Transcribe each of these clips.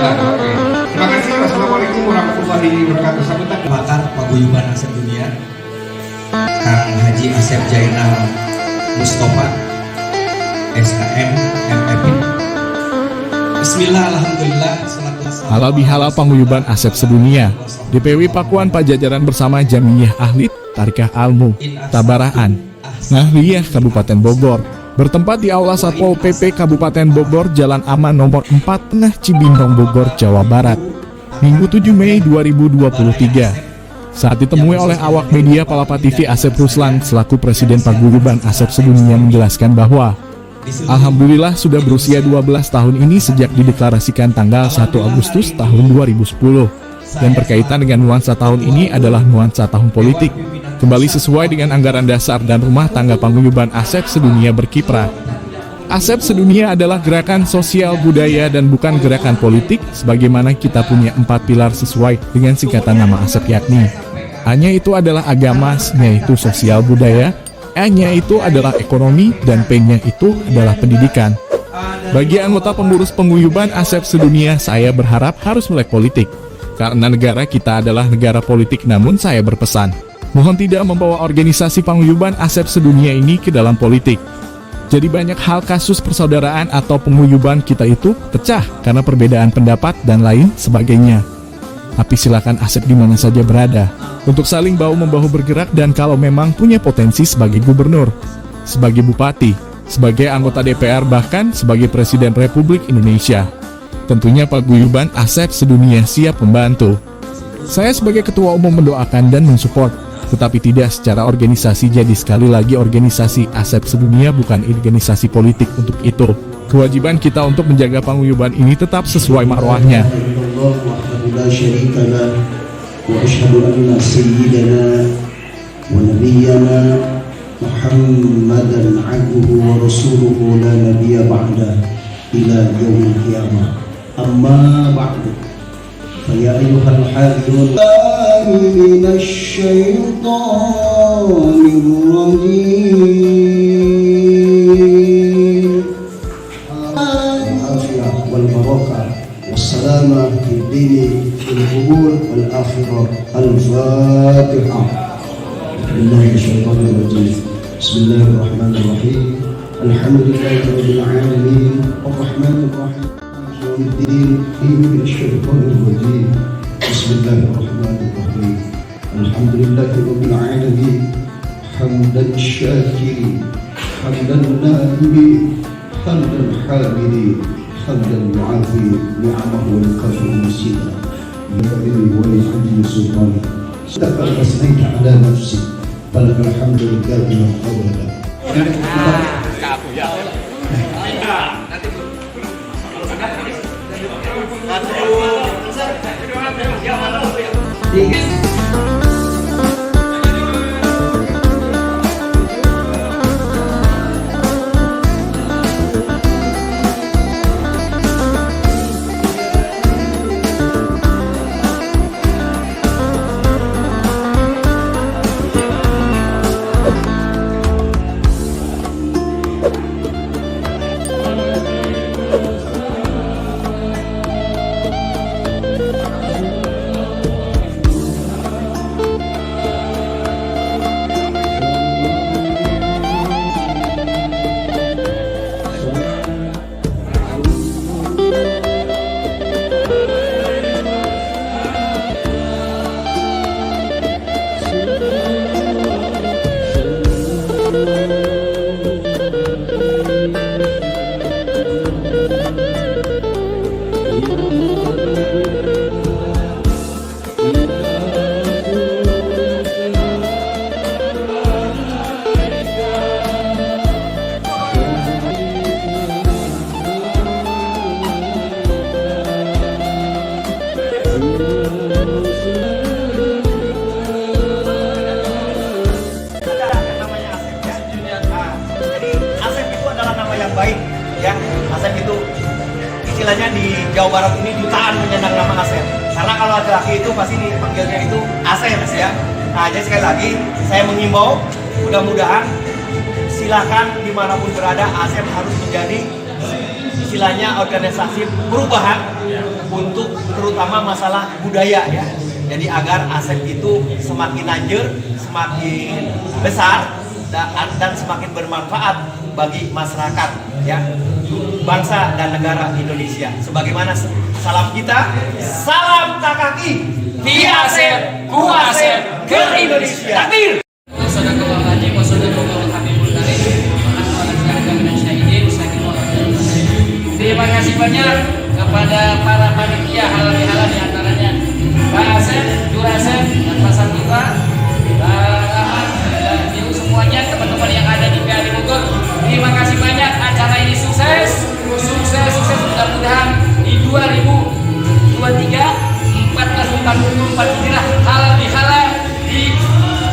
jalan. Oke. Terima kasih. Wassalamualaikum warahmatullahi wabarakatuh. Sambutan Pakar Paguyuban Asep Dunia, Kang Haji Asep Jainal Mustafa, SKM MFI. Bismillah, alhamdulillah, salatu wassalamu. Halal bihalal Paguyuban Asep Sedunia, DPW Pakuan Pajajaran bersama Jamiyah Ahlit Tarikah Almu Tabaraan Nahliyah Kabupaten Bogor bertempat di Aula Satpol PP Kabupaten Bogor, Jalan Aman nomor 4 Tengah Cibinong, Bogor, Jawa Barat, Minggu 7 Mei 2023. Saat ditemui oleh awak media, Palapa TV Asep Ruslan selaku Presiden Paguyuban Asep Sedunia menjelaskan bahwa alhamdulillah sudah berusia 12 tahun ini sejak dideklarasikan tanggal 1 Agustus tahun 2010. Dan berkaitan dengan nuansa tahun ini adalah nuansa tahun politik, kembali sesuai dengan anggaran dasar dan rumah tangga Paguyuban Asep Sedunia berkiprah. Asep Sedunia adalah gerakan sosial budaya dan bukan gerakan politik, sebagaimana kita punya 4 pilar sesuai dengan singkatan nama Asep, yakni A-nya itu adalah agama, S-nya itu sosial budaya, E-nya itu adalah ekonomi, dan P-nya itu adalah pendidikan. Bagi anggota pengurus Paguyuban Asep Sedunia, saya berharap harus melek politik, karena negara kita adalah negara politik. Namun saya berpesan, mohon tidak membawa organisasi Paguyuban Asep Sedunia ini ke dalam politik. Jadi banyak hal kasus persaudaraan atau paguyuban kita itu pecah karena perbedaan pendapat dan lain sebagainya. Tapi silakan Asep di mana saja berada untuk saling bahu-membahu bergerak, dan kalau memang punya potensi sebagai gubernur, sebagai bupati, sebagai anggota DPR, bahkan sebagai Presiden Republik Indonesia, tentunya Paguyuban Asep Sedunia siap membantu. Saya sebagai ketua umum mendoakan dan mensupport, tetapi tidak secara organisasi. Jadi sekali lagi, organisasi Asep Sedunia bukan organisasi politik. Untuk itu, kewajiban kita untuk menjaga paguyuban ini tetap sesuai marwahnya. فيا أيها الحاذرون من الشيطان الرجيم العافية والبركة والسلامة في الدين في القبول والآخرة. الفاتحة. بالله من الشيطان الرجيم. بسم الله الرحمن الرحيم. الحمد لله رب العالمين الرحمن الرحيم يوم الدين. من الشيطان الرجيم. بسم الله الرحمن الرحيم. الحمد لله رب العالمين حمدا الشاكرين حمدا النائمين حمدا الحامدين حمدا يعافي نعمه ويكافئ مسيره بفضله ولعدل سلطانه. استغفر اثنيت على نفسي فلك الحمد الكامل ابدا. Baik ya, Asep itu istilahnya di Jawa Barat ini jutaan menyandang nama Asep, karena kalau laki-laki itu pasti dipanggilnya itu Asep ya. Nah, jadi sekali lagi saya mengimbau, mudah-mudahan silakan dimanapun berada, Asep harus menjadi istilahnya organisasi perubahan untuk terutama masalah budaya ya. Jadi agar ASEP itu semakin lanjut, semakin besar dan semakin bermanfaat bagi masyarakat ya, bangsa dan negara Indonesia. Sebagaimana salam kita, salam Takaki, di ASEP, ku ASEP, ke Indonesia. Takbir. Terima kasih banyak kepada para panitia halal bihalal di antaranya Pak Asep, Jurasep, dan Pak Sartika, dan ibu semuanya, teman-teman yang ada di PAD Bogor. Terima kasih banyak, acara ini sukses, mudah-mudahan di 2023 1444 Hijriah halal bihalal di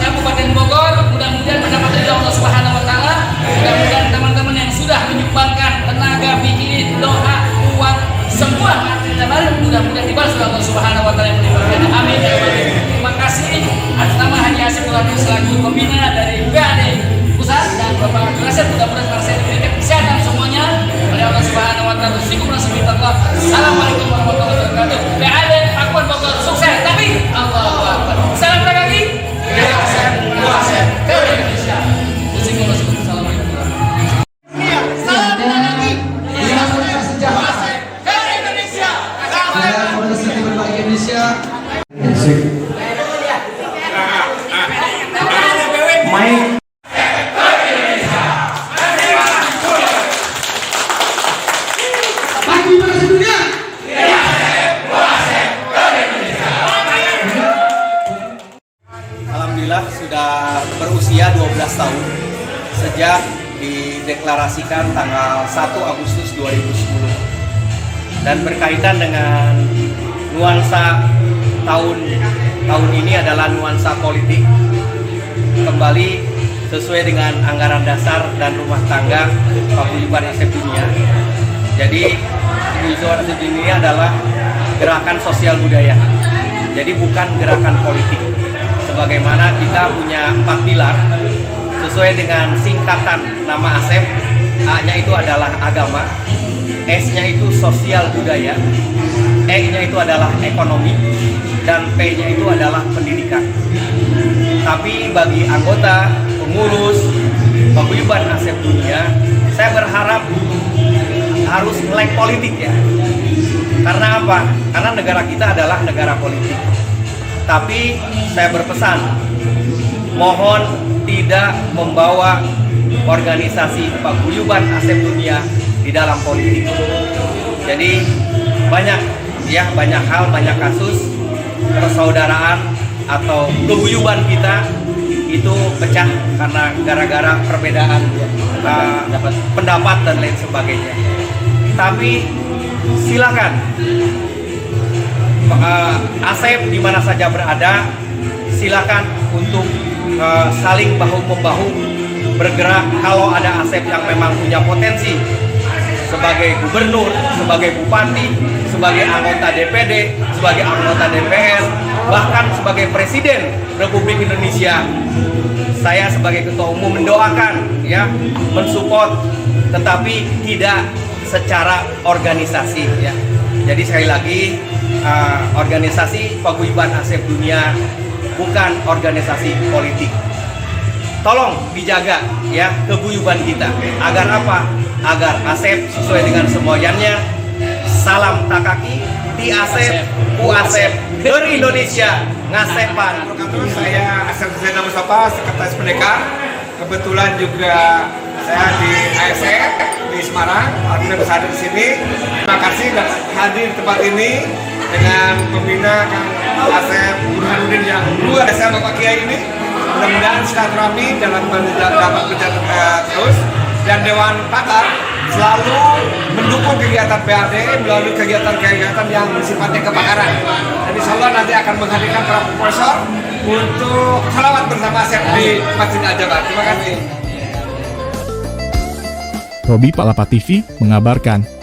Kabupaten Bogor, mudah-mudahan mendapat ridha Allah Subhanahu wa taala. Mudah-mudahan teman-teman yang sudah menyumbangkan tenaga, pikiran, doa, uang, semua materi dan barang mudah-mudahan dibalas oleh Allah Subhanahu wa taala yang melibatkan. Amin. Terima kasih atas nama Haji Asep selaku pembina dari PAD Pusat dan Bapak Jurasep, mudah-mudahan para saya diberikan kesehatan semuanya oleh Allah Subhanahu wa taala. Assalamualaikum warahmatullahi wabarakatuh. PAD Pakuan Bogor sukses, tapi Allahu Akbar. Salam Takaki. Ke Indonesia. Assalamualaikum. Alhamdulillah sudah berusia 12 tahun sejak dideklarasikan tanggal 1 Agustus 2010 dan berkaitan dengan nuansa tahun ini adalah nuansa politik kembali sesuai dengan anggaran dasar dan rumah tangga Paguyuban ASEP Dunia. Jadi Paguyuban ASEP Dunia adalah gerakan sosial budaya, jadi bukan gerakan politik. Sebagaimana kita punya 4 pilar sesuai dengan singkatan nama ASEP. A-nya itu adalah agama, S-nya itu sosial budaya, E-nya itu adalah ekonomi, dan P-nya itu adalah pendidikan. Tapi bagi anggota pengurus Paguyuban ASEP Dunia, saya berharap harus melek politik ya. Karena apa? Karena negara kita adalah negara politik. Tapi saya berpesan, mohon tidak membawa organisasi Paguyuban ASEP Dunia di dalam politik. Jadi banyak hal, banyak kasus persaudaraan atau keguyuban kita itu pecah karena gara-gara perbedaan pendapat dan lain sebagainya. Tapi silakan ASEP di mana saja berada, silakan untuk saling bahu-membahu bergerak. Kalau ada ASEP yang memang punya potensi sebagai gubernur, sebagai bupati, sebagai anggota DPD, sebagai anggota DPR, bahkan sebagai presiden Republik Indonesia, saya sebagai ketua umum mendoakan ya, mensupport, tetapi tidak secara organisasi ya. Jadi sekali lagi, organisasi Paguyuban ASEP Dunia bukan organisasi politik. Tolong dijaga ya keguyuban kita. Agar apa? Agar ASEP sesuai dengan semboyannya. Salam Takaki, di ASEP, ku ASEP, ke Indonesia, ngasepan. Saya Asep Zainal Mustafa, Sekretaris Pendekar. Kebetulan juga saya di ASEP di Semarang. Alhamdulillah bisa hadir di sini. Terima kasih dan hadir di tempat ini dengan pembina Kang ASEP Burhanuddin yang luar biasa Bapak Kiai ini. Mudah-mudahan silaturahmi dapat berjalan terus, dan Dewan Pakar selalu mendukung kegiatan PAD melalui kegiatan-kegiatan yang sifatnya kepakaran. Dan insya Allah nanti akan menghadirkan para profesor untuk selawat bersama ASEP di Masjid Al-Jabar. Terima kasih. Robi Palapa TV mengabarkan.